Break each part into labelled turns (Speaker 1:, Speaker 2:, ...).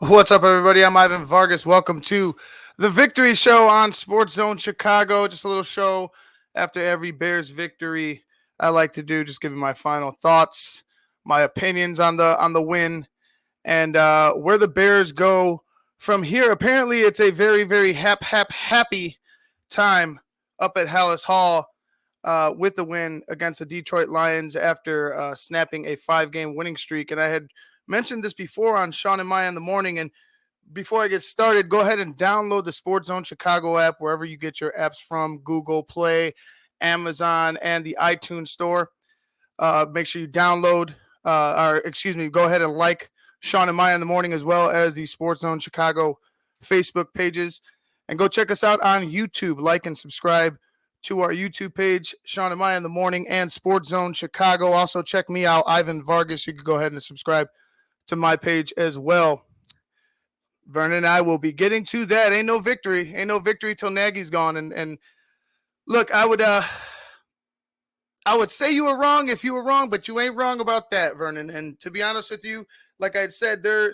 Speaker 1: What's up, everybody? I'm Ivan Vargas. Welcome to the Victory Show on Sports Zone Chicago. Just a little show after every Bears victory. I like to do just giving my final thoughts, my opinions on the win, and where the Bears go from here. Apparently, it's a very happy time up at Hallis Hall with the win against the Detroit Lions after snapping a 5-game winning streak. And I had mentioned this before on Sean and Maya in the morning. And before I get started, go ahead and download the Sports Zone Chicago app wherever you get your apps from: Google Play, Amazon, and the iTunes Store. Make sure you download, go ahead and like Sean and Maya in the morning, as well as the Sports Zone Chicago Facebook pages. And go check us out on YouTube. Like and subscribe to our YouTube page, Sean and Maya in the morning, and Sports Zone Chicago. Also, check me out, Ivan Vargas. You can go ahead and subscribe to my page as well. Vernon and I will be getting to that. Ain't no victory till Nagy's gone. And look, I would say you were wrong if you were wrong, but you ain't wrong about that, Vernon. And to be honest with you, like I said, they're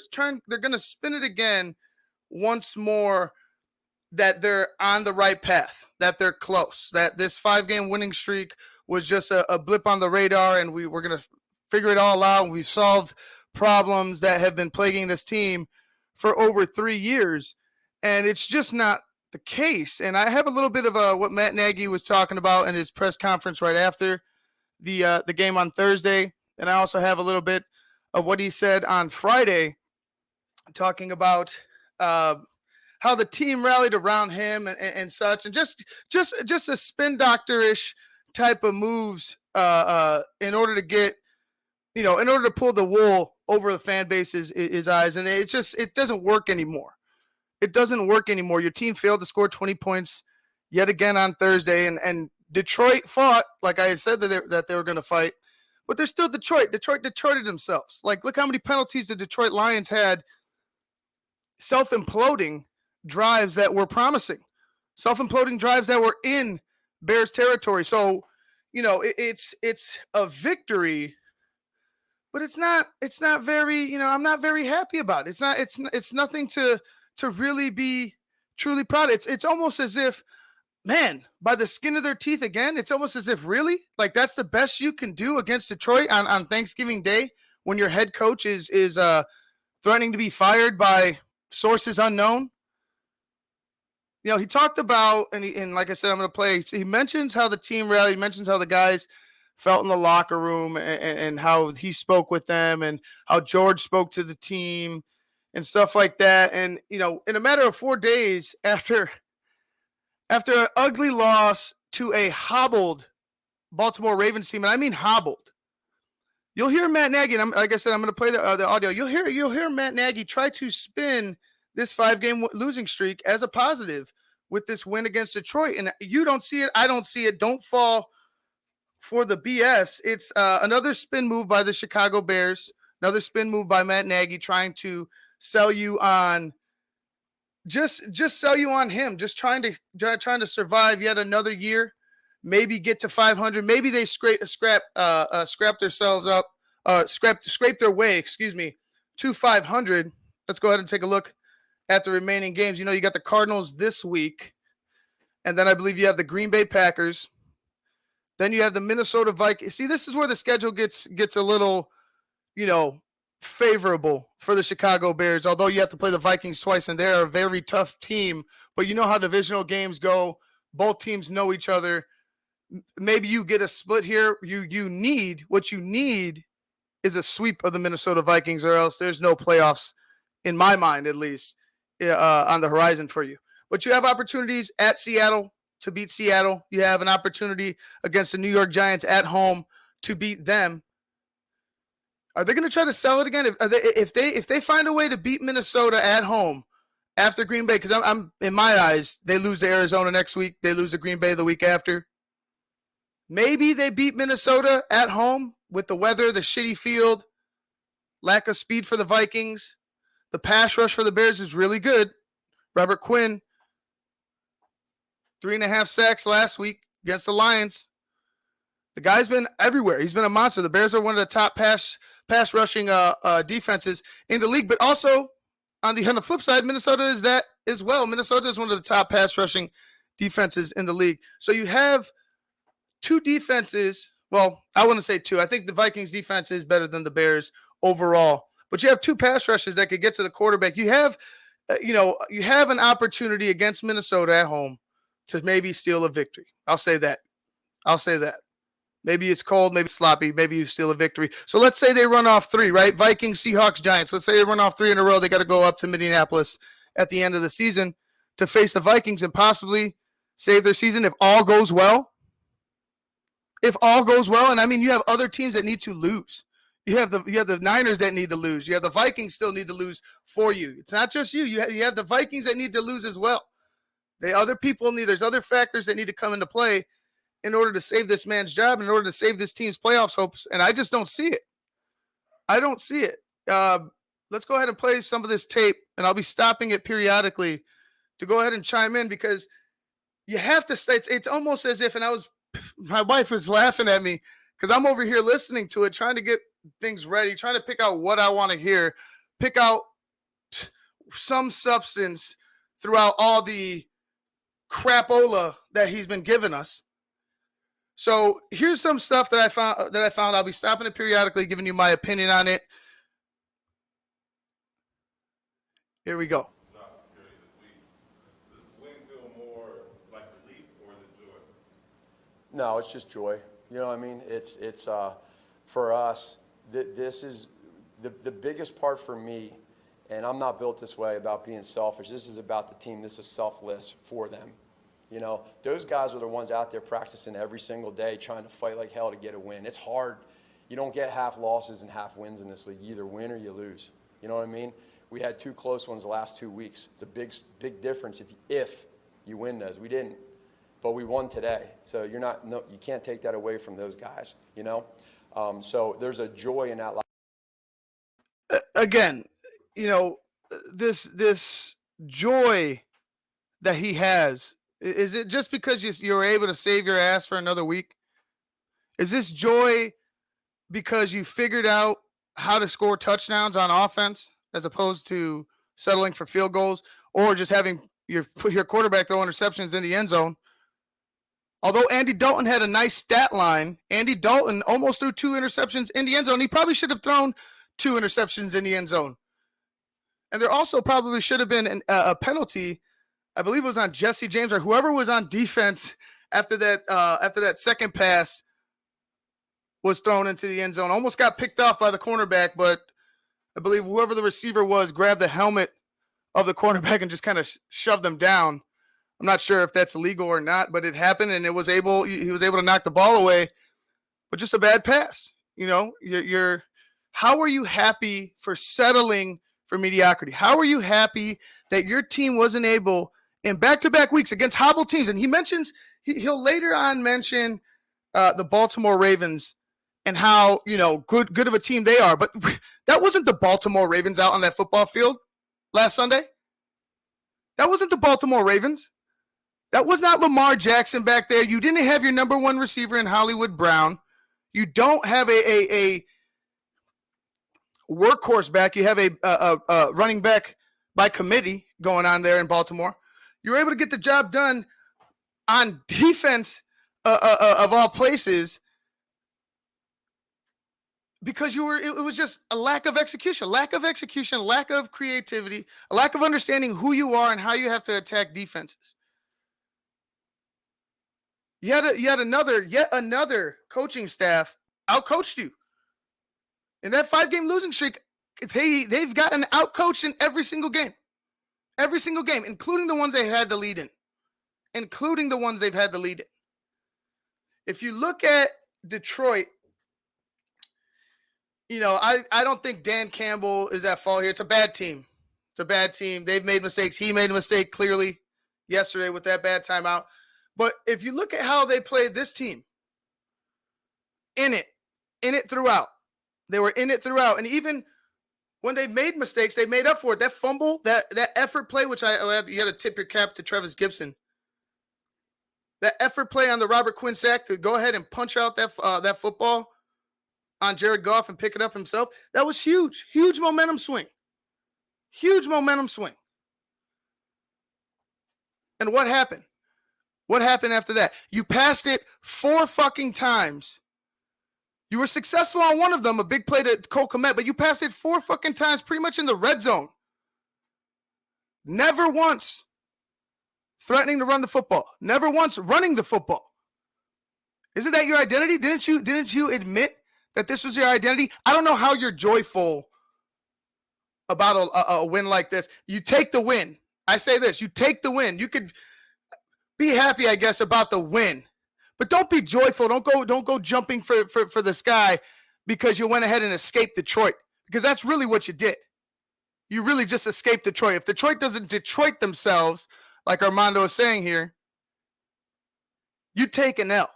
Speaker 1: gonna spin it again once more, that they're on the right path, that they're close, that this 5-game winning streak was just a blip on the radar, and we're going to figure it all out. We've solved problems that have been plaguing this team for over 3 years, and it's just not the case. And I have a little bit of what Matt Nagy was talking about in his press conference right after the game on Thursday, and I also have a little bit of what he said on Friday, talking about how the team rallied around him and such, and just a spin doctor-ish type of moves in order to get, in order to pull the wool over the fan base's eyes. And it doesn't work anymore. It doesn't work anymore. Your team failed to score 20 points yet again on Thursday, and Detroit fought, like I had said that they were going to fight, but they're still Detroit. Detroited themselves. Like, look how many penalties the Detroit Lions had, self-imploding drives that were promising, self-imploding drives that were in Bears territory. So, it's a victory, but it's not very, I'm not very happy about it. It's nothing to really be truly proud. It's almost as if, man, by the skin of their teeth again, it's almost as if, really, like, that's the best you can do against Detroit on Thanksgiving Day, when your head coach is threatening to be fired by sources unknown. He talked about, and like I said, I'm going to play. He mentions how the team rallied. He mentions how the guys felt in the locker room, and how he spoke with them, and how George spoke to the team and stuff like that. And, in a matter of 4 days after an ugly loss to a hobbled Baltimore Ravens team, and I mean hobbled, you'll hear Matt Nagy, and like I said, I'm going to play the audio. You'll hear Matt Nagy try to spin this 5-game losing streak as a positive with this win against Detroit. And you don't see it. I don't see it. Don't fall for the BS. It's another spin move by the Chicago Bears, another spin move by Matt Nagy, trying to sell you on just sell you on him, just trying to survive yet another year, maybe get to 500. Maybe they scrape themselves up, scrape their way, to 500. Let's go ahead and take a look at the remaining games. You got the Cardinals this week, and then I believe you have the Green Bay Packers. Then you have the Minnesota Vikings. See, this is where the schedule gets a little, favorable for the Chicago Bears, although you have to play the Vikings twice, and they're a very tough team. But you know how divisional games go. Both teams know each other. Maybe you get a split here. What you need is a sweep of the Minnesota Vikings, or else there's no playoffs, in my mind at least, on the horizon for you. But you have opportunities at Seattle to beat Seattle. You have an opportunity against the New York Giants at home to beat them. Are they going to try to sell it again? If they find a way to beat Minnesota at home after Green Bay, because I'm in my eyes, they lose to Arizona next week, they lose to Green Bay the week after. Maybe they beat Minnesota at home with the weather, the shitty field, lack of speed for the Vikings. The pass rush for the Bears is really good. Robert Quinn, 3.5 sacks last week against the Lions. The guy's been everywhere. He's been a monster. The Bears are one of the top pass rushing defenses in the league. But also, on the flip side, Minnesota is that as well. Minnesota is one of the top pass rushing defenses in the league. So you have two defenses. Well, I wouldn't say two. I think the Vikings defense is better than the Bears overall. But you have two pass rushes that could get to the quarterback. You have, you have an opportunity against Minnesota at home to maybe steal a victory. I'll say that. Maybe it's cold, maybe it's sloppy, maybe you steal a victory. So let's say they run off three, right? Vikings, Seahawks, Giants. Let's say they run off three in a row. They got to go up to Minneapolis at the end of the season to face the Vikings and possibly save their season if all goes well. If all goes well, and I mean you have other teams that need to lose. You have the Niners that need to lose. You have the Vikings still need to lose for you. It's not just you. You have the Vikings that need to lose as well. There's other factors that need to come into play in order to save this man's job, in order to save this team's playoffs hopes, and I just don't see it. I don't see it. Let's go ahead and play some of this tape, and I'll be stopping it periodically to go ahead and chime in because you have to stay. It's almost as if, and my wife was laughing at me because I'm over here listening to it, trying to get things ready, trying to pick out what I want to hear, pick out some substance throughout all the crapola that he's been giving us. So here's some stuff that I found. I'll be stopping it periodically, giving you my opinion on it. Here we go.
Speaker 2: Does this win feel more like relief or is it joy?
Speaker 3: No, it's just joy. You know what I mean? It's for us. This is the biggest part for me, and I'm not built this way about being selfish. This is about the team. This is selfless for them. You know, those guys are the ones out there practicing every single day, trying to fight like hell to get a win. It's hard. You don't get half losses and half wins in this league. You either win or you lose. You know what I mean? We had two close ones the last 2 weeks. It's a big difference if you win those. We didn't, but we won today. So you can't take that away from those guys. You know, so there's a joy in that.
Speaker 1: Again, you know, this joy that he has. Is it just because you're able to save your ass for another week? Is this joy because you figured out how to score touchdowns on offense as opposed to settling for field goals or just having your quarterback throw interceptions in the end zone? Although Andy Dalton had a nice stat line, Andy Dalton almost threw 2 interceptions in the end zone. He probably should have thrown 2 interceptions in the end zone. And there also probably should have been a penalty. I believe it was on Jesse James or whoever was on defense after that second pass was thrown into the end zone. Almost got picked off by the cornerback, but I believe whoever the receiver was grabbed the helmet of the cornerback and just kind of shoved them down. I'm not sure if that's illegal or not, but it happened, and he was able to knock the ball away, but just a bad pass. You know, how are you happy for settling for mediocrity? How are you happy that your team wasn't able in back-to-back weeks against hobbled teams? And he mentions he'll later on mention the Baltimore Ravens and how, you know, good of a team they are. But that wasn't the Baltimore Ravens out on that football field last Sunday. That wasn't the Baltimore Ravens. That was not Lamar Jackson back there. You didn't have your number one receiver in Hollywood Brown. You don't have a workhorse back. You have a running back by committee going on there in Baltimore. You were able to get the job done on defense of all places because it was just a lack of execution, lack of creativity, a lack of understanding who you are and how you have to attack defenses. Yet another coaching staff outcoached you. In that 5-game losing streak, they've gotten outcoached in every single game. Every single game, including the ones they had the lead in. If you look at Detroit, you know, I don't think Dan Campbell is at fault here. It's a bad team. They've made mistakes. He made a mistake clearly yesterday with that bad timeout. But if you look at how they played this team, in it throughout. They were in it throughout. And even when they made mistakes, they made up for it. That fumble, that effort play, which you got to tip your cap to Travis Gibson. That effort play on the Robert Quinn sack to go ahead and punch out that football on Jared Goff and pick it up himself. That was huge momentum swing. Huge momentum swing. And what happened? What happened after that? You passed it 4 fucking times. You were successful on one of them, a big play to Cole Kmet, but you passed it 4 fucking times pretty much in the red zone. Never once threatening to run the football. Never once running the football. Isn't that your identity? Didn't you admit that this was your identity? I don't know how you're joyful about a win like this. You take the win. I say this, you take the win. You could be happy, I guess, about the win. But don't be joyful. Don't go jumping for the sky because you went ahead and escaped Detroit. Because that's really what you did. You really just escaped Detroit. If Detroit doesn't Detroit themselves, like Armando is saying here, you take an L.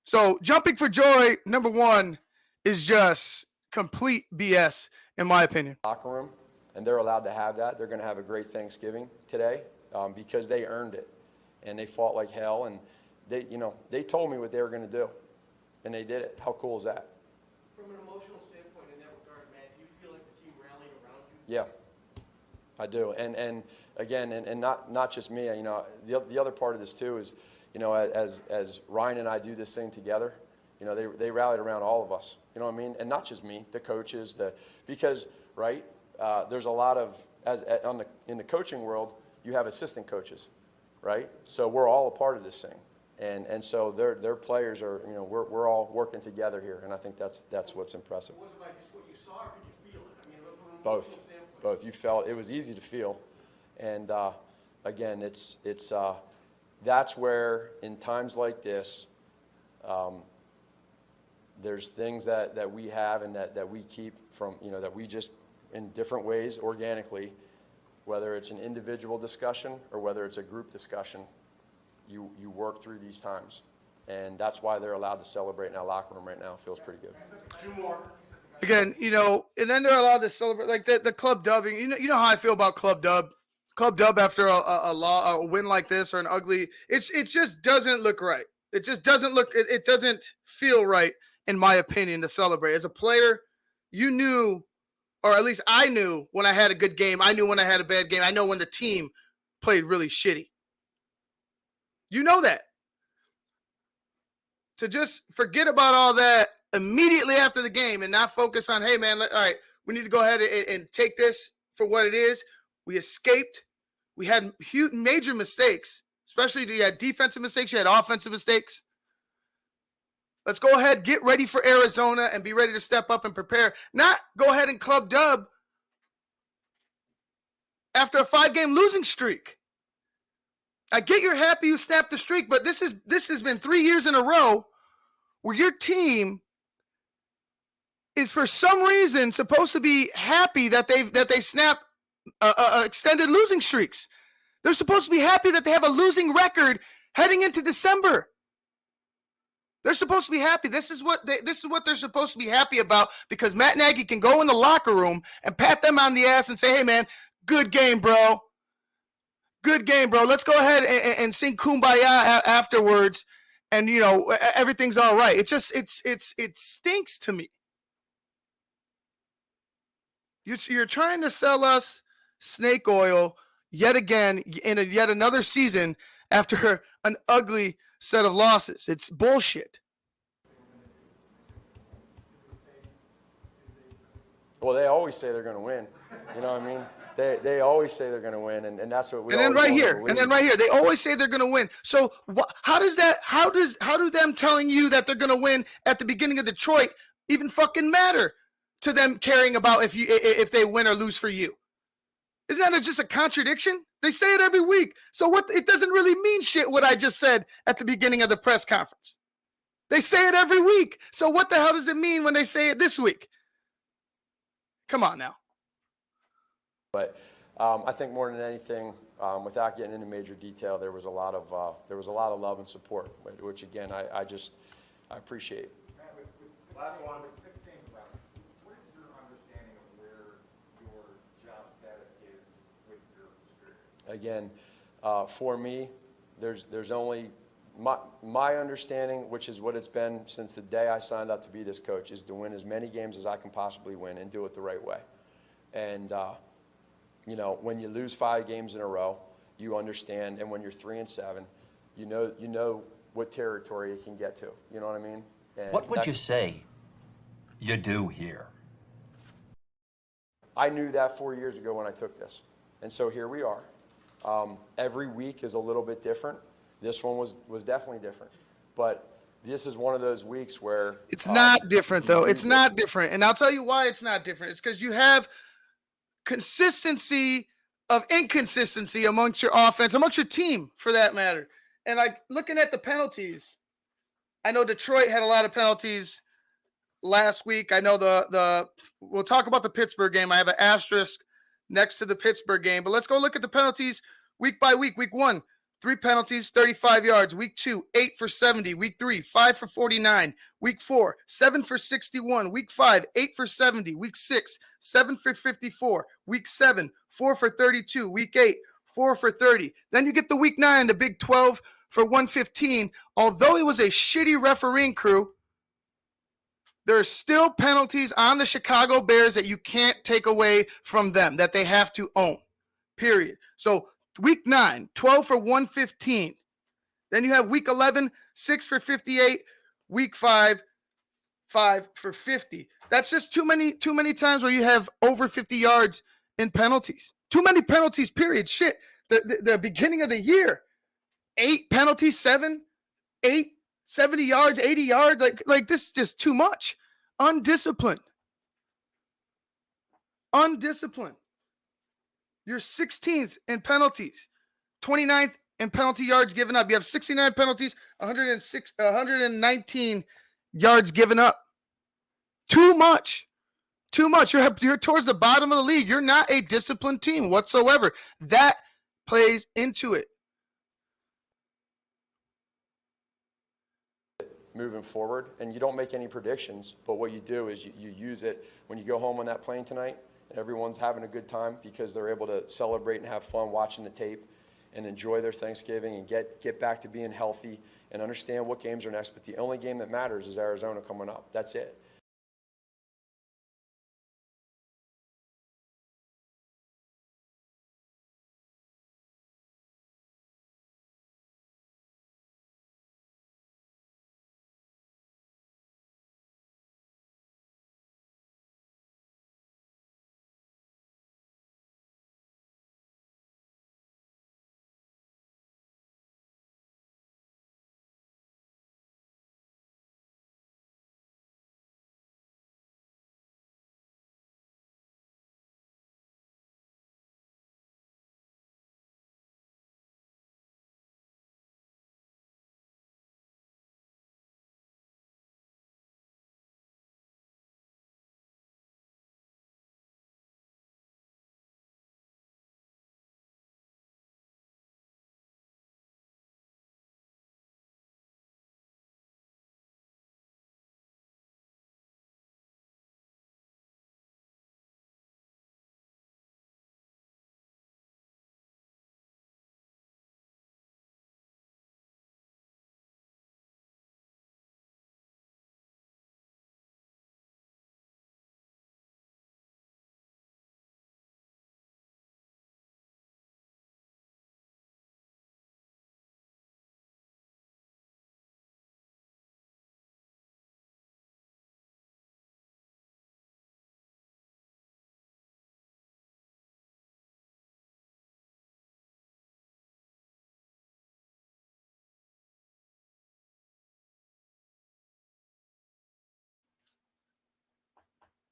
Speaker 1: So jumping for joy, number one, is just complete BS, in my opinion.
Speaker 3: Locker room, and they're allowed to have that. They're going to have a great Thanksgiving today because they earned it, and they fought like hell, and they told me what they were going to do, and they did it. How cool is that?
Speaker 4: From an emotional standpoint in that regard, Matt, do you feel like the team rallied around you?
Speaker 3: Yeah, I do. And again, and not just me. The other part of this too is, as Ryan and I do this thing together, they rallied around all of us. You know what I mean? And not just me, the coaches, because right, there's a lot of in the coaching world, you have assistant coaches, right? So we're all a part of this thing. And so their players are, we're all working together here, and I think that's what's impressive.
Speaker 4: It wasn't about just what you saw, or could you feel it? I mean, from an
Speaker 3: Both.
Speaker 4: emotional standpoint.
Speaker 3: Both. You felt it was easy to feel, and again, it's that's where in times like this, there's things that we have and that we keep from, that we just in different ways organically, whether it's an individual discussion or whether it's a group discussion. You work through these times, and that's why they're allowed to celebrate in our locker room right now. It feels pretty good.
Speaker 1: Again, and then they're allowed to celebrate like the club dubbing. You know how I feel about club dub. Club dub after a win like this or an ugly. It just doesn't look right. It just doesn't look. It doesn't feel right, in my opinion, to celebrate. As a player, you knew, or at least I knew when I had a good game. I knew when I had a bad game. I know when the team played really shitty. You know that. To just forget about all that immediately after the game and not focus on, hey, man, all right, we need to go ahead and take this for what it is. We escaped. We had huge, major mistakes, especially you had defensive mistakes. You had offensive mistakes. Let's go ahead, get ready for Arizona and be ready to step up and prepare. Not go ahead and club dub after a 5-game losing streak. I get you're happy you snapped the streak, but this has been 3 years in a row where your team is for some reason supposed to be happy that they snap extended losing streaks. They're supposed to be happy that they have a losing record heading into December. They're supposed to be happy. This is what they're supposed to be happy about, because Matt Nagy can go in the locker room and pat them on the ass and say, "Hey, man, good game, bro. Good game, bro. Let's go ahead and sing Kumbaya afterwards, and everything's all right." It stinks to me. You're trying to sell us snake oil yet again in yet another season after an ugly set of losses. It's bullshit.
Speaker 3: Well, they always say they're going to win. You know what I mean? They always say they're going to win, and that's what we.
Speaker 1: And then right here, they always say they're going to win. So how do them telling you that they're going to win at the beginning of Detroit even fucking matter to them caring about if they win or lose for you? Isn't that just a contradiction? They say it every week. So what? It doesn't really mean shit what I just said at the beginning of the press conference. They say it every week. So what the hell does it mean when they say it this week? Come on now.
Speaker 3: But I think more than anything, without getting into major detail, there was a lot of love and support, which again I appreciate.
Speaker 2: Last one. With 6 games left, what is your understanding of where your job status is with your career?
Speaker 3: Again, for me, there's only my understanding, which is what it's been since the day I signed up to be this coach, is to win as many games as I can possibly win and do it the right way. And, you know, when you lose 5 games in a row, you understand. And when you're 3-7, you know what territory it can get to. You know what I mean? And
Speaker 5: What would you say you do here?
Speaker 3: I knew that 4 years ago when I took this. And so here we are. Every week is a little bit different. This one was definitely different. But this is one of those weeks where
Speaker 1: It's not different, though. It's
Speaker 3: use it.
Speaker 1: not different. And I'll tell you why it's not different. It's because you have consistency of inconsistency amongst your offense, amongst your team, for that matter. And like looking at the penalties, I know Detroit had a lot of penalties last week. I know we'll talk about the Pittsburgh game. I have an asterisk next to the Pittsburgh game, but let's go look at the penalties week by week. Week 1, 3 penalties, 35 yards. Week 2, 8 for 70. Week 3, 5 for 49. Week 4, 7 for 61. Week 5, 8 for 70. Week 6, 7 for 54. Week 7, 4 for 32. Week 8, 4 for 30. Then you get the week 9, the Big 12 for 115. Although it was a shitty refereeing crew, there are still penalties on the Chicago Bears that you can't take away from them, that they have to own, period. So week 9, 12 for 115. Then you have week 11, 6 for 58. Week 5, 5 for 50. That's just too many times where you have over 50 yards in penalties. Too many penalties, period. Shit. The beginning of the year, 8 penalties, 7, 8, 70 yards, 80 yards. Like this is just too much. Undisciplined. You're 16th in penalties, 29th in penalty yards given up. You have 69 penalties, 119 yards given up. Too much. You're towards the bottom of the league. You're not a disciplined team whatsoever. That plays into it.
Speaker 3: Moving forward, and you don't make any predictions, but what you do is you use it when you go home on that plane tonight and everyone's having a good time because they're able to celebrate and have fun watching the tape and enjoy their Thanksgiving and get back to being healthy and understand what games are next. But the only game that matters is Arizona coming up. That's it.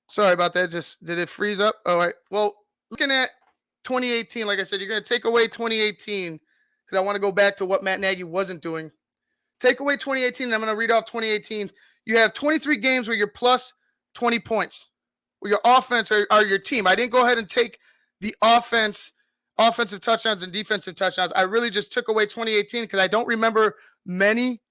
Speaker 1: Sorry about that. Just did it freeze up? All right. Well, looking at 2018, like I said, you're going to take away 2018 because I want to go back to what Matt Nagy wasn't doing. Take away 2018, and I'm going to read off 2018. You have 23 games where you're plus 20 points. Where your offense are your team. I didn't go ahead and take the offensive touchdowns and defensive touchdowns. I really just took away 2018 because I don't remember many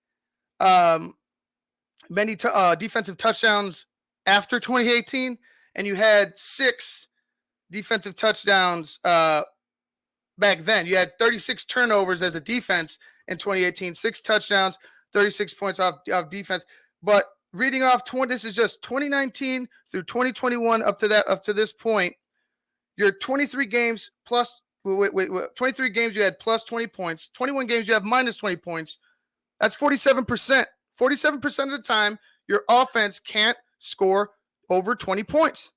Speaker 1: defensive touchdowns after 2018, and you had 6 defensive touchdowns back then. You had 36 turnovers as a defense in 2018, 6 touchdowns, 36 points off defense. But reading off this is just 2019 through 2021 up to this point. Your 23 games plus 23 games you had plus 20 points. 21 games you have minus 20 points. That's 47%. 47% of the time, your offense can't score over 20 points.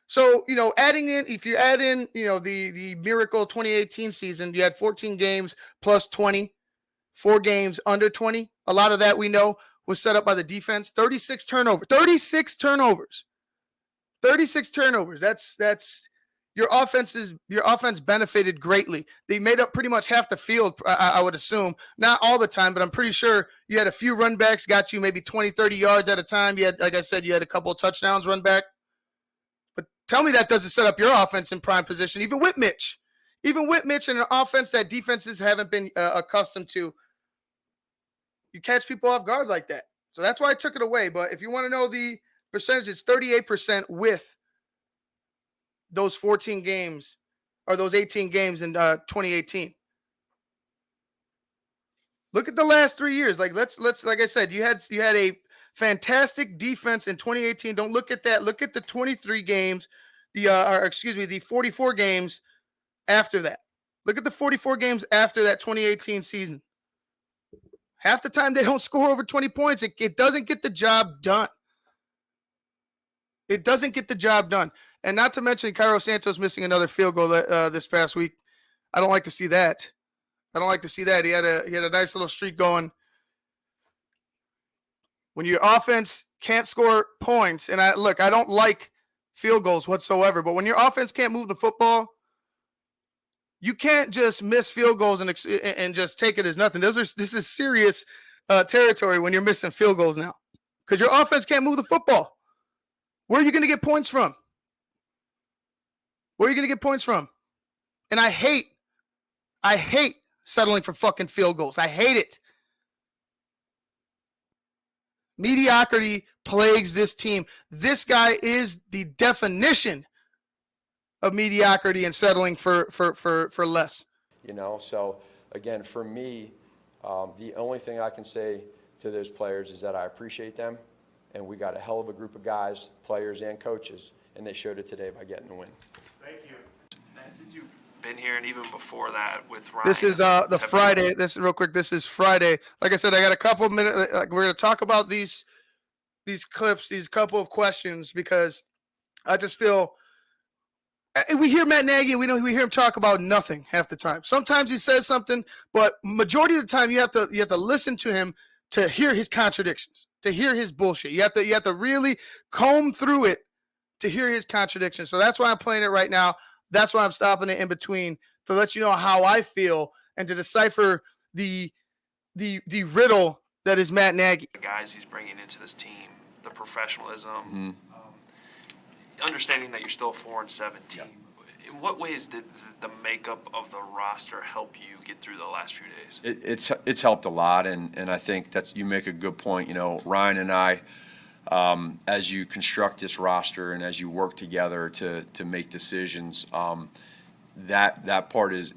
Speaker 1: So, adding in, if you add in, the miracle 2018 season, you had 14 games plus 20, 4 games under 20. A lot of that we know was set up by the defense. 36 turnovers. 36 turnovers. 36 turnovers. That's your offense benefited greatly. They made up pretty much half the field, I would assume. Not all the time, but I'm pretty sure you had a few run backs, got you maybe 20, 30 yards at a time. You had, like I said, you had a couple of touchdowns run back. But tell me that doesn't set up your offense in prime position, even with Mitch. Even with Mitch and an offense that defenses haven't been accustomed to, you catch people off guard like that. So that's why I took it away. But if you want to know the percentage, it's 38% with those 14 games or those 18 games in 2018. Look at the last 3 years. Like let's like I said, you had a fantastic defense in 2018. Don't look at that. Look at the 23 games, the 44 games after that. Look at the 44 games after that 2018 season. Half the time they don't score over 20 points. It doesn't get the job done. It doesn't get the job done. And not to mention Cairo Santos missing another field goal this past week. I don't like to see that. I don't like to see that. He had a nice little streak going. When your offense can't score points, and I don't like field goals whatsoever, but when your offense can't move the football, you can't just miss field goals and just take it as nothing. This is serious territory when you're missing field goals now, because your offense can't move the football. Where are you going to get points from? Where are you going to get points from? And I hate settling for fucking field goals. I hate it. Mediocrity plagues this team. This guy is the definition of mediocrity and settling for less.
Speaker 3: So again, for me, the only thing I can say to those players is that I appreciate them, and we got a hell of a group of guys, players and coaches, and they showed it today by getting the win.
Speaker 2: Thank you.
Speaker 6: Since you've been here and even before that with Ryan.
Speaker 1: This is the Friday. This is real quick. This is Friday. Like I said, I got a couple of minutes. We're going to talk about these clips, these couple of questions, because I just feel we hear Matt Nagy and we hear him talk about nothing half the time. Sometimes he says something, but majority of the time you have to listen to him to hear his contradictions, to hear his bullshit. You have to really comb through it to hear his contradictions. So that's why I'm playing it right now. That's why I'm stopping it in between, to let you know how I feel and to decipher the riddle that is Matt Nagy.
Speaker 6: The guys he's bringing into this team, the professionalism, understanding that you're still 4-7 team. In what ways did the makeup of the roster help you get through the last few days?
Speaker 3: It's helped a lot, and I think you make a good point. Ryan and I, as you construct this roster and as you work together to make decisions, that part is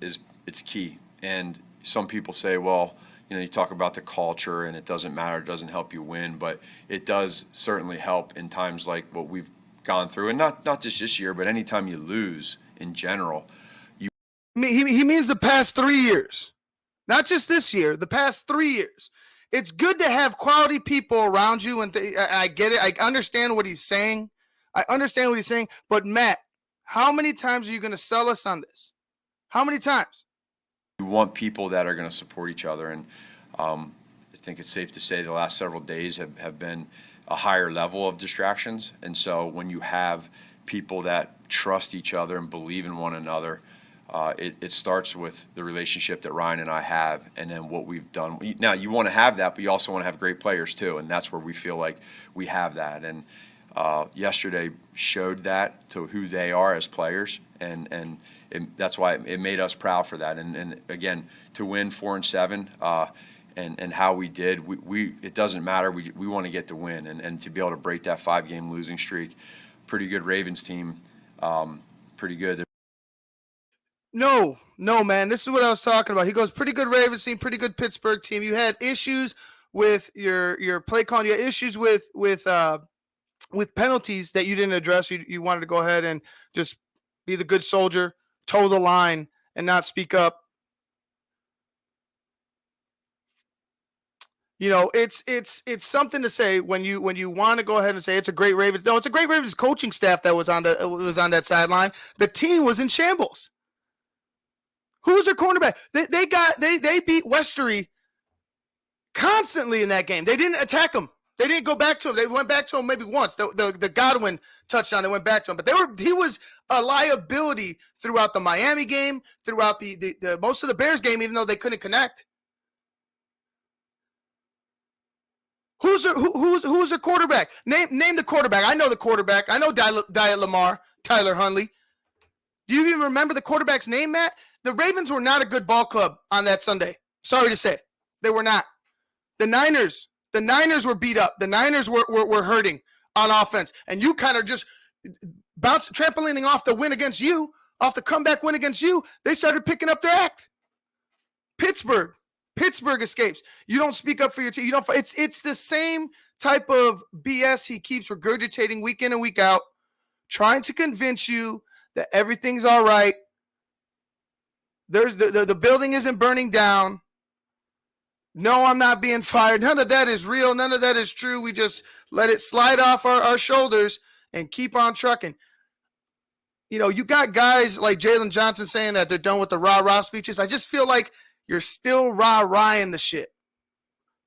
Speaker 3: it's key. And some people say, well, you talk about the culture and it doesn't matter, it doesn't help you win, but it does certainly help in times like what we've gone through, and not just this year, but anytime you lose in general.
Speaker 1: He means the past 3 years, not just this year, the past 3 years. It's good to have quality people around you, and I get it. I understand what he's saying. But Matt, how many times are you going to sell us on this? How many times?
Speaker 3: You want people that are going to support each other, and I think it's safe to say the last several days have been a higher level of distractions. And so when you have people that trust each other and believe in one another, it starts with the relationship that Ryan and I have, and then what we've done. Now, you want to have that, but you also want to have great players too, and that's where we feel like we have that. And yesterday showed that to who they are as players, and that's why it made us proud for that. And again, to win 4-7, and how we did, it doesn't matter. We want to get the win, and to be able to break that 5-game losing streak. Pretty good Ravens team, pretty good.
Speaker 1: No, man. This is what I was talking about. He goes, pretty good Ravens team, pretty good Pittsburgh team. You had issues with your play calling. You had issues with with penalties that you didn't address. You wanted to go ahead and just be the good soldier, toe the line, and not speak up. You know, it's something to say when you want to go ahead and say it's a great Ravens. No, it's a great Ravens coaching staff that was on that sideline. The team was in shambles. Who was their cornerback? They beat Westery constantly in that game. They didn't attack him. They didn't go back to him. They went back to him maybe once. The Godwin touchdown, they went back to him. But he was a liability throughout the Miami game, throughout the most of the Bears game, even though they couldn't connect. Who's the quarterback? Name the quarterback. I know the quarterback. I know Diet Lamar, Tyler Huntley. Do you even remember the quarterback's name, Matt? The Ravens were not a good ball club on that Sunday. Sorry to say. They were not. The Niners were beat up. The Niners were hurting on offense. And you kind of just trampolining off the win against you, off the comeback win against you. They started picking up their act. Pittsburgh escapes. You don't speak up for your team. You don't. It's the same type of BS he keeps regurgitating week in and week out, trying to convince you that everything's all right. There's the building isn't burning down. No, I'm not being fired. None of that is real. None of that is true. We just let it slide off our shoulders and keep on trucking. You know, you got guys like Jalen Johnson saying that they're done with the rah-rah speeches. I just feel like you're still rah-rahing the shit.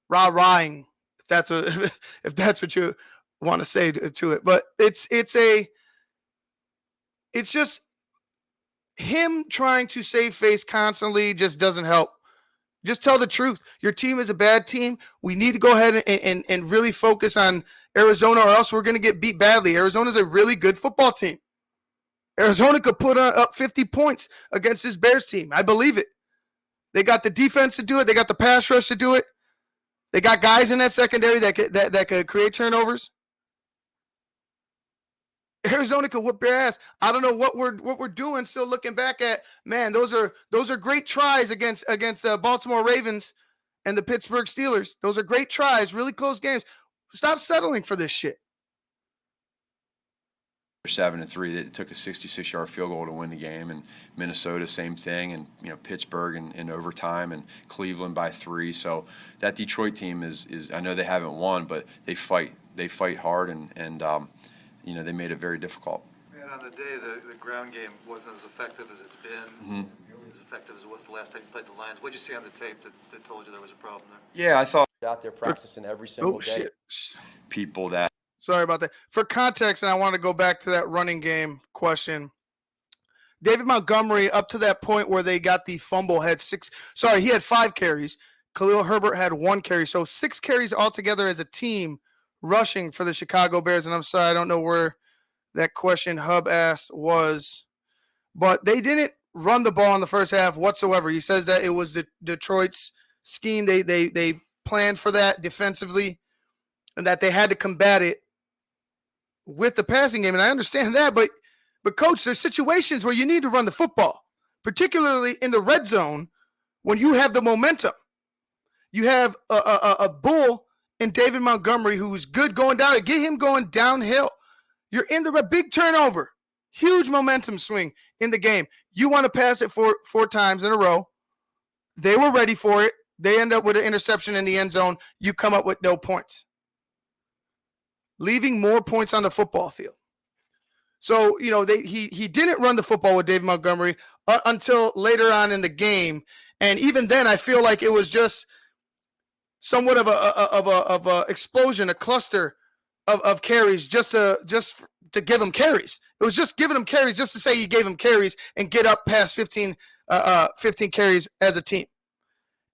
Speaker 1: Rah-rahing, if that's what you want to say to it. But it's just him trying to save face constantly just doesn't help. Just tell the truth. Your team is a bad team. We need to go ahead and really focus on Arizona, or else we're going to get beat badly. Arizona's a really good football team. Arizona could put up 50 points against this Bears team. I believe it. They got the defense to do it. They got the pass rush to do it. They got guys in that secondary that could create turnovers. Arizona could whoop their ass. I don't know what we're doing. Still looking back at, man, those are great tries against the Baltimore Ravens and the Pittsburgh Steelers. Those are great tries, really close games. Stop settling for this shit.
Speaker 3: 7-3. It took a 66-yard field goal to win the game, and Minnesota, same thing, and Pittsburgh in overtime, and Cleveland by 3. So that Detroit team is I know they haven't won, but they fight hard, and they made it very difficult.
Speaker 7: And on the day, the ground game wasn't as effective as it's been. As effective as it was the last time you played the Lions. What did you see on the tape that told you there was a problem there?
Speaker 3: Yeah, I thought out there practicing every single day.
Speaker 1: Shit.
Speaker 3: People that.
Speaker 1: Sorry about that. For context, and I want to go back to that running game question. David Montgomery, up to that point where they got the fumble, he had 5 carries. Khalil Herbert had 1 carry. So 6 carries altogether as a team rushing for the Chicago Bears. And I'm sorry, I don't know where that question Hub asked was. But they didn't run the ball in the first half whatsoever. He says that it was Detroit's scheme. They planned for that defensively and that they had to combat it with the passing game, and I understand that, but Coach, there's situations where you need to run the football, particularly in the red zone when you have the momentum. You have a bull in David Montgomery who's good going down. Get him going downhill. You're in the big turnover, huge momentum swing in the game. You want to pass it 4 times in a row. They were ready for it. They end up with an interception in the end zone. You come up with no points, leaving more points on the football field. So, he didn't run the football with David Montgomery until later on in the game. And even then, I feel like it was just somewhat of a explosion, a cluster of carries just to give him carries. It was just giving him carries just to say you gave him carries and get up past 15 carries as a team.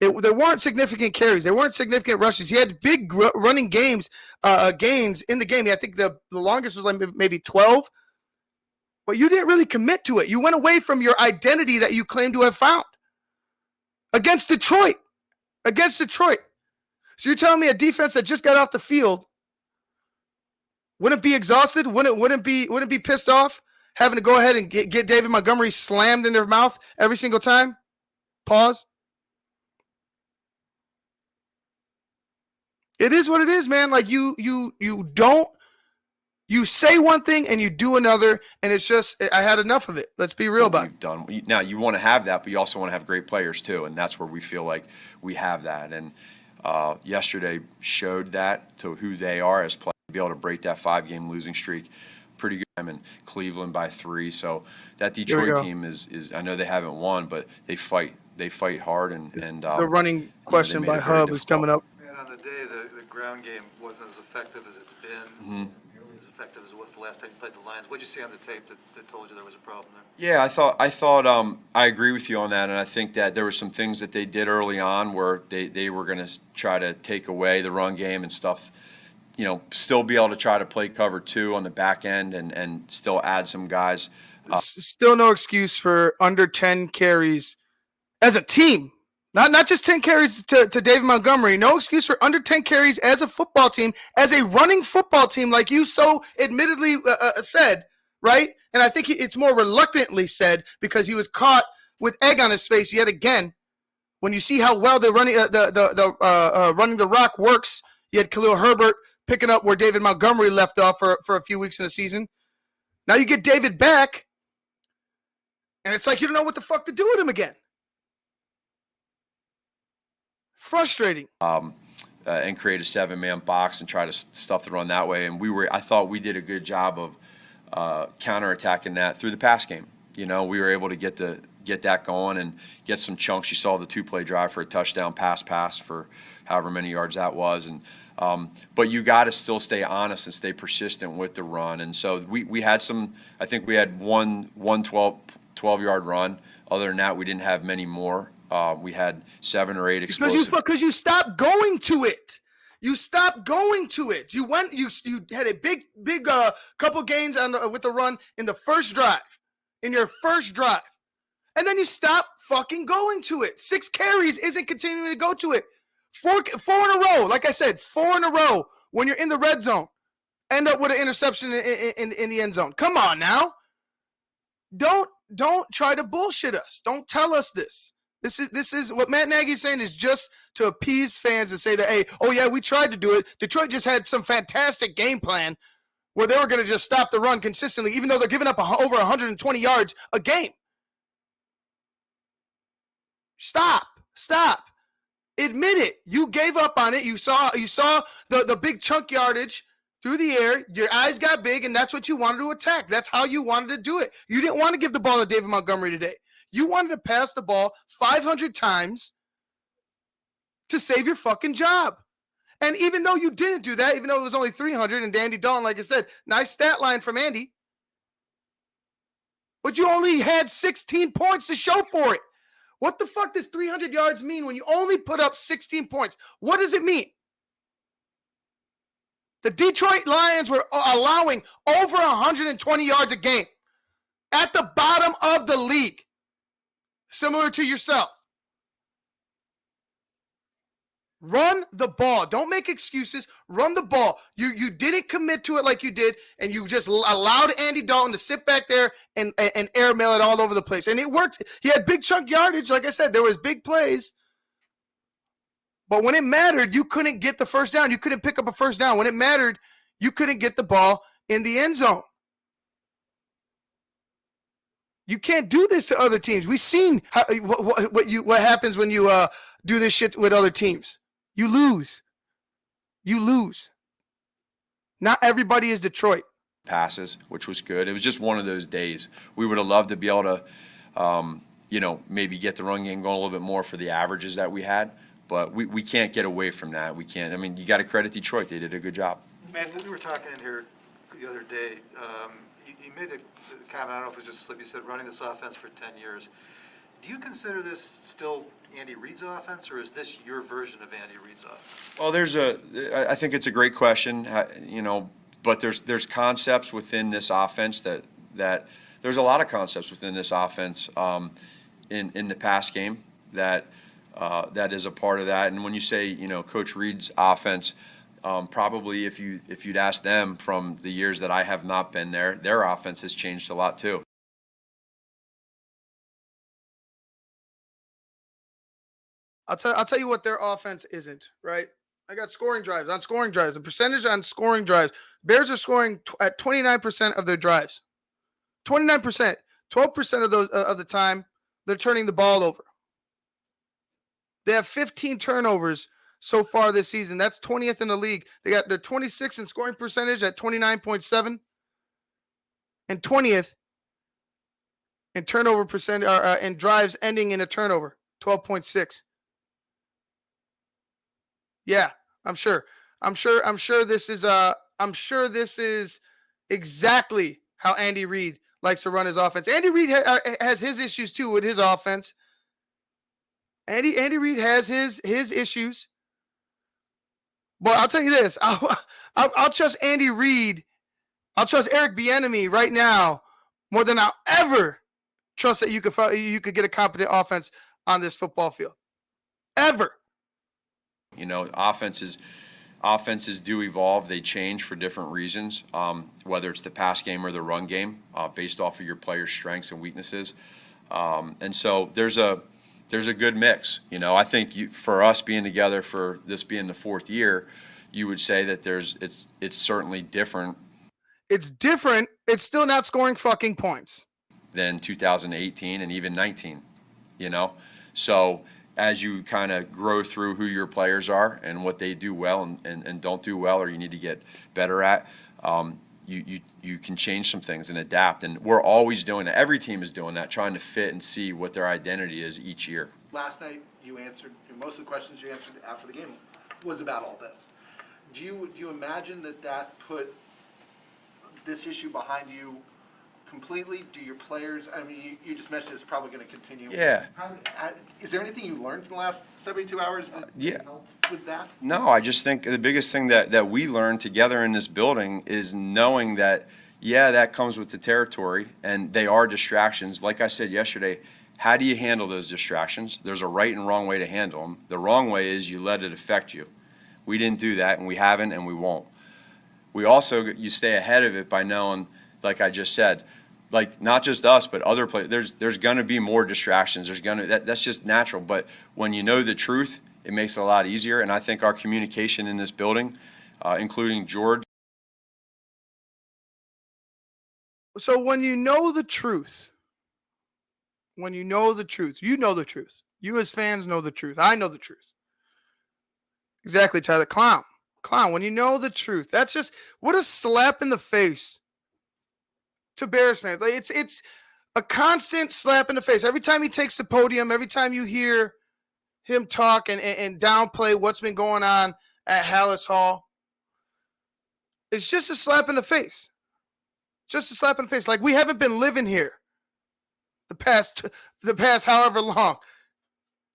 Speaker 1: There weren't significant carries. There weren't significant rushes. He had big running gains in the game. I think the longest was like maybe 12. But you didn't really commit to it. You went away from your identity that you claim to have found against Detroit. So you're telling me a defense that just got off the field wouldn't be exhausted? Wouldn't be pissed off having to go ahead and get David Montgomery slammed in their mouth every single time? Pause. It is what it is, man. Like you don't You say one thing and you do another, and it's just I had enough of it. Let's be real about it.
Speaker 3: We've done now. You want to have that, but you also want to have great players too, and that's where we feel like we have that. And yesterday showed that to who they are as players. Be able to break that 5-game losing streak, pretty good. And Cleveland by 3. So that Detroit team is I know they haven't won, but they fight. They fight hard, and
Speaker 1: the running question by Hub is coming up.
Speaker 7: And on the day, the ground game wasn't as effective as it's been, nearly as effective as it was the last time you played the Lions. What'd you see on the tape that told you there was a problem there?
Speaker 3: Yeah, I thought I agree with you on that, and I think that there were some things that they did early on where they were going to try to take away the run game and stuff. You know, still be able to try to play cover 2 on the back end and still add some guys.
Speaker 1: Still no excuse for under 10 carries as a team. Not just 10 carries to David Montgomery. No excuse for under 10 carries as a football team, as a running football team, like you so admittedly said, right? And I think it's more reluctantly said because he was caught with egg on his face yet again. When you see how well the running running the rock works, you had Khalil Herbert picking up where David Montgomery left off for a few weeks in the season. Now you get David back, and it's like you don't know what the fuck to do with him again. Frustrating.
Speaker 3: And create a 7-man box and try to stuff the run that way. And I thought we did a good job of counterattacking that through the pass game. You know, we were able to get that going and get some chunks. You saw the 2-play drive for a touchdown pass for however many yards that was. And but you got to still stay honest and stay persistent with the run. And so we had some. I think we had one 12-yard run. Other than that, we didn't have many more. We had 7 or 8 explosive.
Speaker 1: Because you stopped going to it. You stopped going to it. You went. You had a big couple gains with the run in the first drive, in your first drive, and then you stopped fucking going to it. 6 carries isn't continuing to go to it. 4 in a row. Like I said, 4 in a row. When you're in the red zone, end up with an interception in the end zone. Come on now. Don't try to bullshit us. Don't tell us this. This is what Matt Nagy's saying is just to appease fans and say that, hey, oh yeah, we tried to do it. Detroit just had some fantastic game plan where they were going to just stop the run consistently, even though they're giving up over 120 yards a game. Stop. Admit it. You gave up on it. You saw the big chunk yardage through the air. Your eyes got big, and that's what you wanted to attack. That's how you wanted to do it. You didn't want to give the ball to David Montgomery today. You wanted to pass the ball 500 times to save your fucking job. And even though you didn't do that, even though it was only 300, and Andy Dalton, like I said, nice stat line from Andy, but you only had 16 points to show for it. What the fuck does 300 yards mean when you only put up 16 points? What does it mean? The Detroit Lions were allowing over 120 yards a game at the bottom of the league. Similar to yourself. Run the ball. Don't make excuses. Run the ball. You didn't commit to it like you did, and you just allowed Andy Dalton to sit back there and airmail it all over the place. And it worked. He had big chunk yardage. Like I said, there was big plays. But when it mattered, you couldn't get the first down. You couldn't pick up a first down. When it mattered, you couldn't get the ball in the end zone. You can't do this to other teams. We've seen what happens when you do this shit with other teams. You lose. Not everybody is Detroit.
Speaker 3: Passes, which was good. It was just one of those days. We would have loved to be able to, maybe get the run game going a little bit more for the averages that we had. But we can't get away from that. We can't. I mean, you got to credit Detroit. They did a good job.
Speaker 7: Man, we were talking in here the other day. You made a comment, I don't know if it was just a slip, you said running this offense for 10 years. Do you consider this still Andy Reid's offense, or is this your version of Andy Reid's offense?
Speaker 3: Well, I think it's a great question, but there's concepts within this offense that there's a lot of concepts within this offense in the pass game that is a part of that. And when you say, Coach Reid's offense, probably if you'd ask them from the years that I have not been there, their offense has changed a lot too.
Speaker 1: I'll tell you what their offense isn't, right? I got scoring drives. On scoring drives, the percentage on scoring drives Bears are scoring at 29% of their drives. 29%. 12% of those of the time, they're turning the ball over. They have 15 turnovers so far this season. That's 20th in the league. They're 26th in scoring percentage at 29.7, and 20th in turnover percent in drives ending in a turnover, 12.6. Yeah, I'm sure this is exactly how Andy Reid likes to run his offense. Andy Reid has his issues too with his offense. Andy Reid has his issues. But I'll tell you this: I'll trust Andy Reid. I'll trust Eric Bieniemy right now more than I'll ever trust that you could get a competent offense on this football field. Ever.
Speaker 3: You know, offenses do evolve. They change for different reasons, whether it's the pass game or the run game, based off of your players' strengths and weaknesses. And so there's a good mix. You know, I think for us being together, for this being the fourth year, you would say that it's certainly different.
Speaker 1: It's different. It's still not scoring fucking points
Speaker 3: Than 2018 and even 19, you know? So as you kind of grow through who your players are and what they do well and don't do well, or you need to get better at, you can change some things and adapt. And we're always doing that. Every team is doing that, trying to fit and see what their identity is each year.
Speaker 8: Last night, you answered, most of the questions you answered after the game was about all this. Do you imagine that put this issue behind you completely? Do your players, I mean, you just mentioned it's probably going to continue.
Speaker 3: Yeah.
Speaker 8: Is there anything you learned in the last 72 hours that
Speaker 3: Yeah.
Speaker 8: helped with that?
Speaker 3: No, I just think the biggest thing that we learned together in this building is knowing that, yeah, that comes with the territory, and they are distractions. Like I said yesterday, how do you handle those distractions? There's a right and wrong way to handle them. The wrong way is you let it affect you. We didn't do that, and we haven't, and we won't. We also, you stay ahead of it by knowing, like I just said, like not just us, but other players. There's going to be more distractions. That's just natural. But when you know the truth, it makes it a lot easier. And I think our communication in this building, including George.
Speaker 1: So when you know the truth, you know the truth. You as fans know the truth. I know the truth. Exactly, Tyler. Clown. When you know the truth, that's just, what a slap in the face to Bears fans. Like it's a constant slap in the face. Every time he takes the podium, every time you hear him talk and downplay what's been going on at Hallis Hall, it's just a slap in the face. Just a slap in the face. Like we haven't been living here the past however long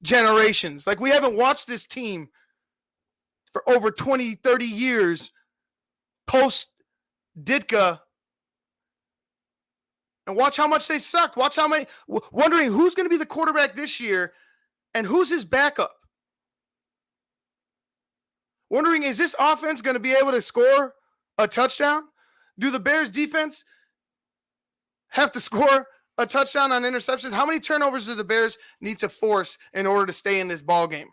Speaker 1: generations. Like we haven't watched this team for over 20, 30 years post Ditka, and watch how much they sucked. Watch how many, wondering who's going to be the quarterback this year and who's his backup. Wondering, is this offense going to be able to score a touchdown? Do the Bears defense have to score a touchdown on interception? How many turnovers do the Bears need to force in order to stay in this ball game?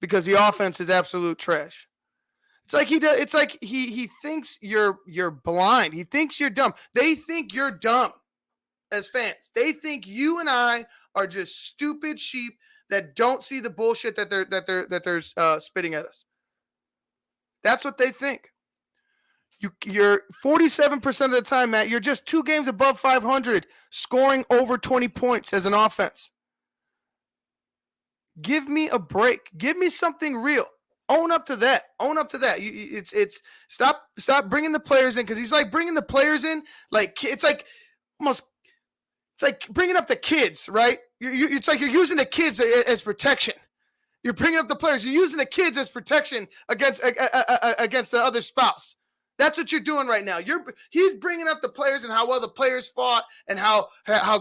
Speaker 1: Because the offense is absolute trash. It's like he thinks you're blind. He thinks you're dumb. They think you're dumb as fans. They think you and I are just stupid sheep that don't see the bullshit that they're spitting at us. That's what they think. You're 47% of the time, Matt. You're just 2 games above 500, scoring over 20 points as an offense. Give me a break. Give me something real. Own up to that. It's stop bringing the players in, because he's like bringing the players in like it's like bringing up the kids, right? It's like you're using the kids as protection. You're bringing up the players. You're using the kids as protection against the other spouse. That's what you're doing right now. He's bringing up the players and how well the players fought and how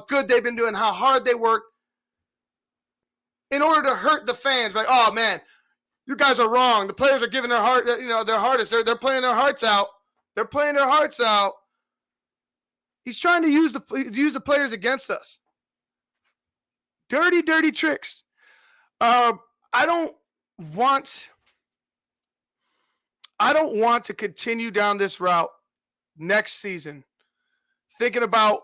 Speaker 1: good they've been doing, how hard they worked, in order to hurt the fans. Like, oh man, you guys are wrong. The players are giving their hardest. They're playing their hearts out. He's trying to use the players against us. Dirty tricks. I I don't want to continue down this route next season thinking about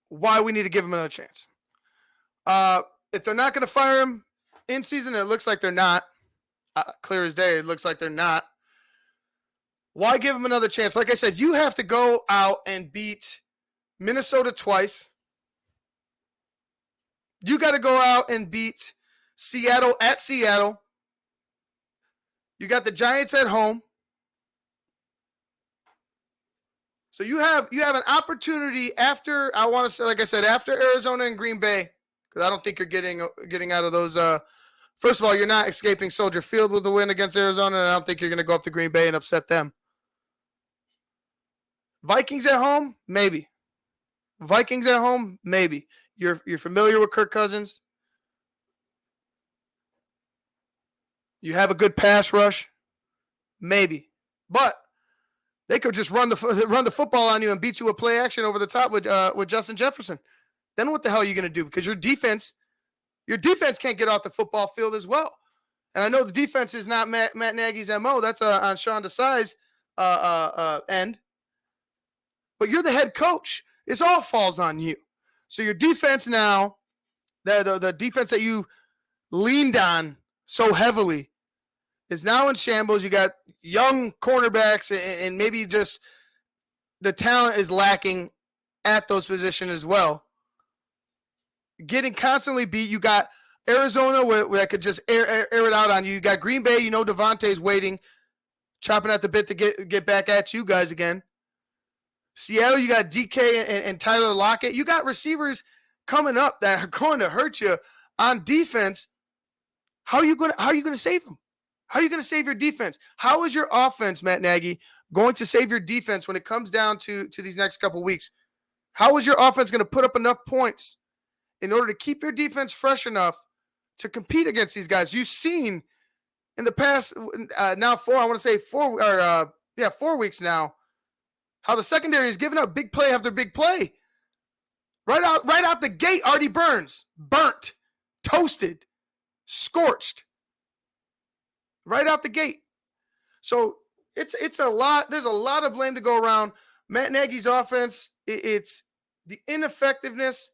Speaker 1: why we need to give him another chance. If they're not going to fire him in season, it looks like they're not. Clear as day, it looks like they're not. Why give him another chance? Like I said, you have to go out and beat Minnesota twice. You got to go out and beat Seattle at Seattle. You got the Giants at home. So you have an opportunity after, I want to say, like I said, after Arizona and Green Bay, because I don't think you're getting out of those. First of all, you're not escaping Soldier Field with a win against Arizona, and I don't think you're going to go up to Green Bay and upset them. Vikings at home, maybe. Vikings at home, maybe. You're familiar with Kirk Cousins. You have a good pass rush, maybe. But they could just run the football on you and beat you with play action over the top with Justin Jefferson. Then what the hell are you going to do? Because your defense can't get off the football field as well. And I know the defense is not Matt Nagy's MO. That's on Sean Desai's end. But you're the head coach. It all falls on you. So your defense now, the defense that you leaned on so heavily, is now in shambles. You got young cornerbacks, and maybe just the talent is lacking at those positions as well. Getting constantly beat. You got Arizona that could just air it out on you. You got Green Bay. Devontae's waiting, chopping at the bit to get back at you guys again. Seattle, you got DK and Tyler Lockett. You got receivers coming up that are going to hurt you on defense. How are you going to save them? How are you going to save your defense? How is your offense, Matt Nagy, going to save your defense when it comes down to these next couple weeks? How is your offense going to put up enough points in order to keep your defense fresh enough to compete against these guys? You've seen in the past now 4 weeks now, how the secondary is giving up big play after big play. Right out the gate, Artie Burns, burnt, toasted, scorched. Right out the gate. So it's a lot. There's a lot of blame to go around. Matt Nagy's offense, it's the ineffectiveness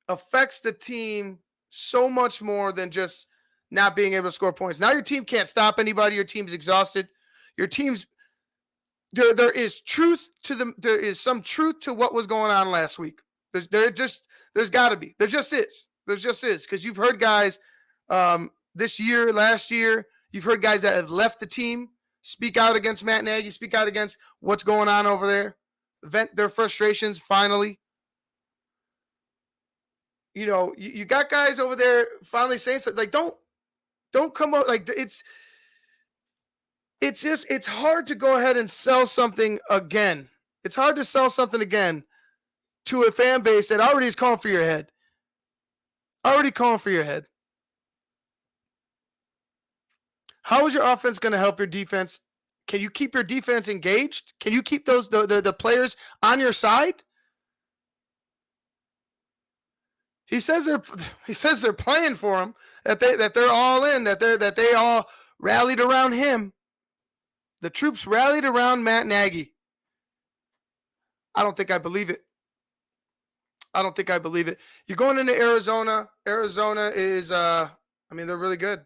Speaker 1: affects the team so much more than just not being able to score points. Now your team can't stop anybody. Your team's exhausted. Your team's there is truth to them. There is some truth to what was going on last week. There's got to be. There just is because you've heard guys this year, last year, you've heard guys that have left the team speak out against Matt Nagy, speak out against what's going on over there, vent their frustrations finally. You got guys over there finally saying something like, don't come out like it's hard to go ahead and sell something again. It's hard to sell something again to a fan base that already is calling for your head. How is your offense going to help your defense? Can you keep your defense engaged? Can you keep the players on your side? He says they're playing for him, that they're all in, that they all rallied around him. The troops rallied around Matt Nagy. I don't think I believe it. You're going into Arizona. Arizona is they're really good.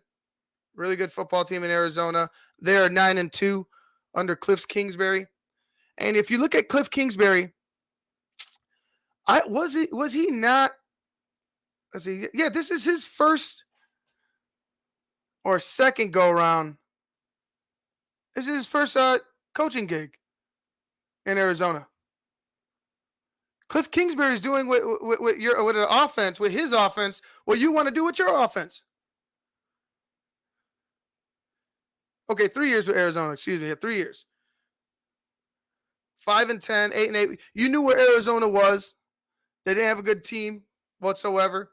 Speaker 1: Really good football team in Arizona. They are 9-2 under Cliff Kingsbury. And if you look at Cliff Kingsbury, was he not? Let's see. Yeah, this is his first or second go around. This is his first coaching gig in Arizona. Cliff Kingsbury is doing with an offense, with his offense, what you want to do with your offense. Okay, 3 years with Arizona. Excuse me, 3 years. 5-10, 8-8. You knew where Arizona was. They didn't have a good team whatsoever.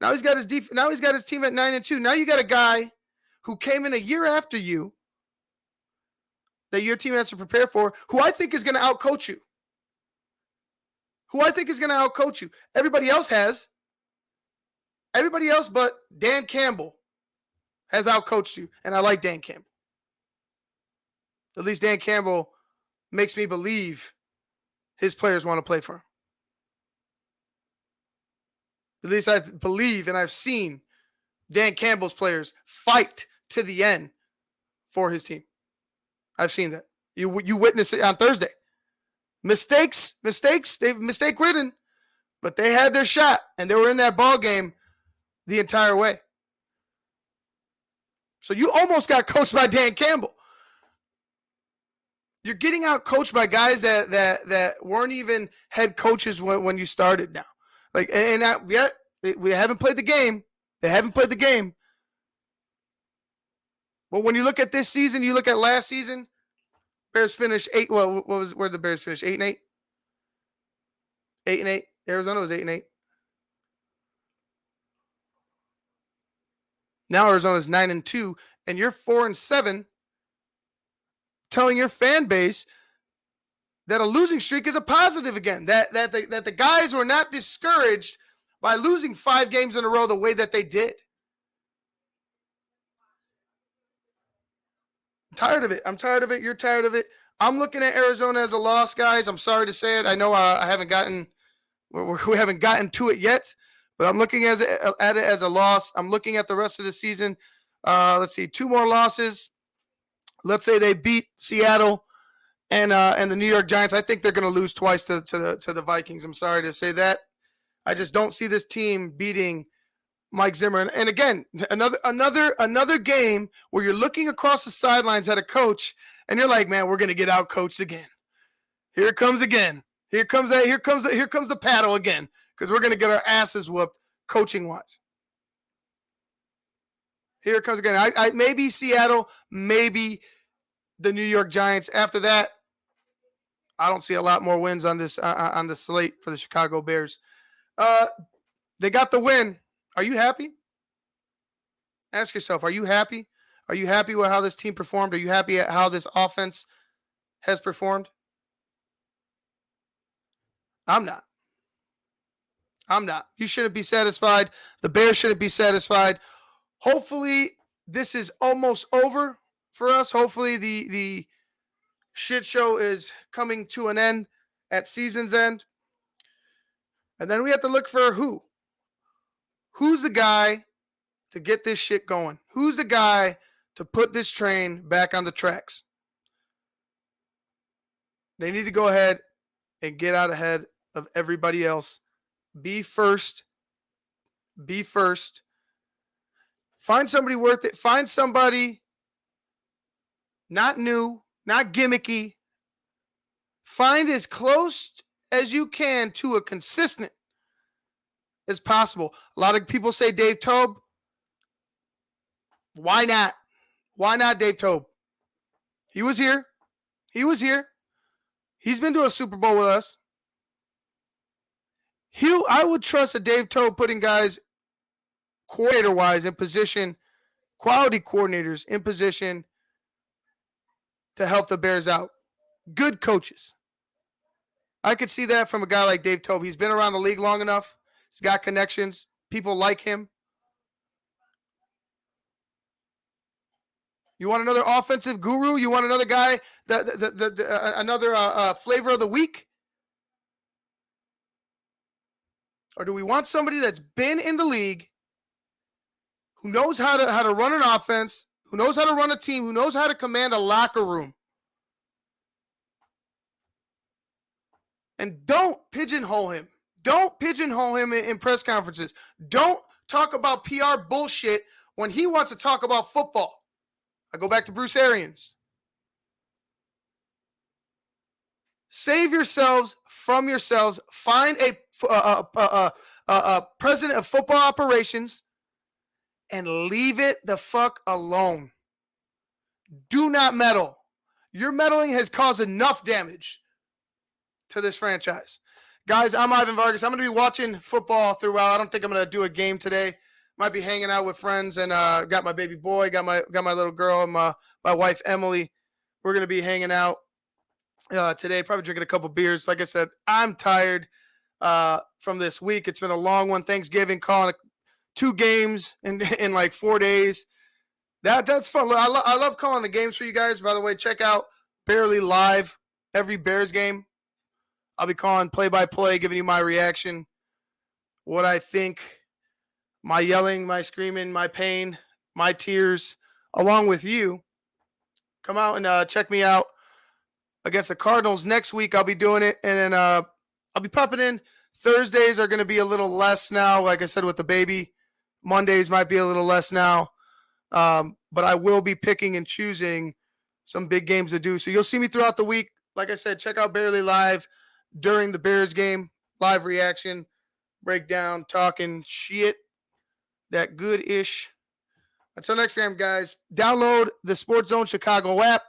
Speaker 1: Now he's got his Now he's got his team at 9-2. Now you got a guy who came in a year after you, that your team has to prepare for, who I think is going to outcoach you. Everybody else has. Everybody else but Dan Campbell has outcoached you, and I like Dan Campbell. At least Dan Campbell makes me believe his players want to play for him. At least I believe and I've seen Dan Campbell's players fight to the end for his team. I've seen that. You witnessed it on Thursday. Mistakes, they've mistake ridden, but they had their shot and they were in that ball game the entire way. So you almost got coached by Dan Campbell. You're getting out coached by guys that weren't even head coaches when you started now. Like, and yet we haven't played the game. They haven't played the game. But when you look at this season, you look at last season, Bears finished 8. Well, where did the Bears finish? 8-8? 8-8. Arizona was 8-8. Now Arizona's 9-2, and you're 4-7, telling your fan base that a losing streak is a positive again. That the guys were not discouraged by losing 5 games in a row the way that they did. I'm tired of it. I'm tired of it. You're tired of it. I'm looking at Arizona as a loss, guys. I'm sorry to say it. I know we haven't gotten to it yet, but I'm looking at it as a loss. I'm looking at the rest of the season. Let's see, 2 more losses. Let's say they beat Seattle and the New York Giants. I think they're going to lose twice to the Vikings. I'm sorry to say that. I just don't see this team beating Mike Zimmer. And again, another game where you're looking across the sidelines at a coach and you're like, man, we're going to get out coached again. Here it comes again. Here comes the paddle again, because we're going to get our asses whooped coaching wise. Here it comes again. I maybe Seattle, maybe the New York Giants. After that, I don't see a lot more wins on this on the slate for the Chicago Bears. They got the win. Are you happy? Ask yourself, are you happy? Are you happy with how this team performed? Are you happy at how this offense has performed? I'm not. You shouldn't be satisfied. The Bears shouldn't be satisfied. Hopefully, this is almost over for us. Hopefully, the shit show is coming to an end at season's end. And then we have to look for who. Who's the guy to get this shit going? Who's the guy to put this train back on the tracks? They need to go ahead and get out ahead of everybody else. Be first. Find somebody worth it. Find somebody not new, not gimmicky. Find as close as you can to a consistent as possible. A lot of people say Dave Toub. Why not? Why not Dave Toub? He was here. He's been to a Super Bowl with us. I would trust a Dave Toub putting guys coordinator-wise in position, quality coordinators in position to help the Bears out. Good coaches. I could see that from a guy like Dave Toub. He's been around the league long enough. He's got connections. People like him. You want another offensive guru? You want another guy, another flavor of the week? Or do we want somebody that's been in the league, who knows how to run an offense, who knows how to run a team, who knows how to command a locker room? And don't pigeonhole him. Don't pigeonhole him in press conferences. Don't talk about PR bullshit when he wants to talk about football. I go back to Bruce Arians. Save yourselves from yourselves. Find a president of football operations and leave it the fuck alone. Do not meddle. Your meddling has caused enough damage to this franchise. Guys, I'm Ivan Vargas. I'm going to be watching football throughout. I don't think I'm going to do a game today. Might be hanging out with friends, and got my baby boy, got my little girl, and my wife Emily. We're going to be hanging out today, probably drinking a couple beers. Like I said, I'm tired from this week. It's been a long one. Thanksgiving, calling 2 games in like 4 days. That's fun. I love calling the games for you guys. By the way, check out barely live every Bears game. I'll be calling play-by-play, giving you my reaction, what I think, my yelling, my screaming, my pain, my tears, along with you. Come out and check me out against the Cardinals next week. I'll be doing it, and then I'll be popping in. Thursdays are going to be a little less now, like I said, with the baby. Mondays might be a little less now, but I will be picking and choosing some big games to do. So you'll see me throughout the week. Like I said, check out Barely Live during the Bears game, live reaction, breakdown, talking shit, that good-ish. Until next time, guys, download the Sports Zone Chicago app.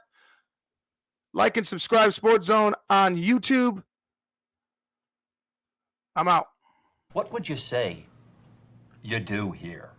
Speaker 1: Like and subscribe Sports Zone on YouTube. I'm out.
Speaker 5: What would you say you do here?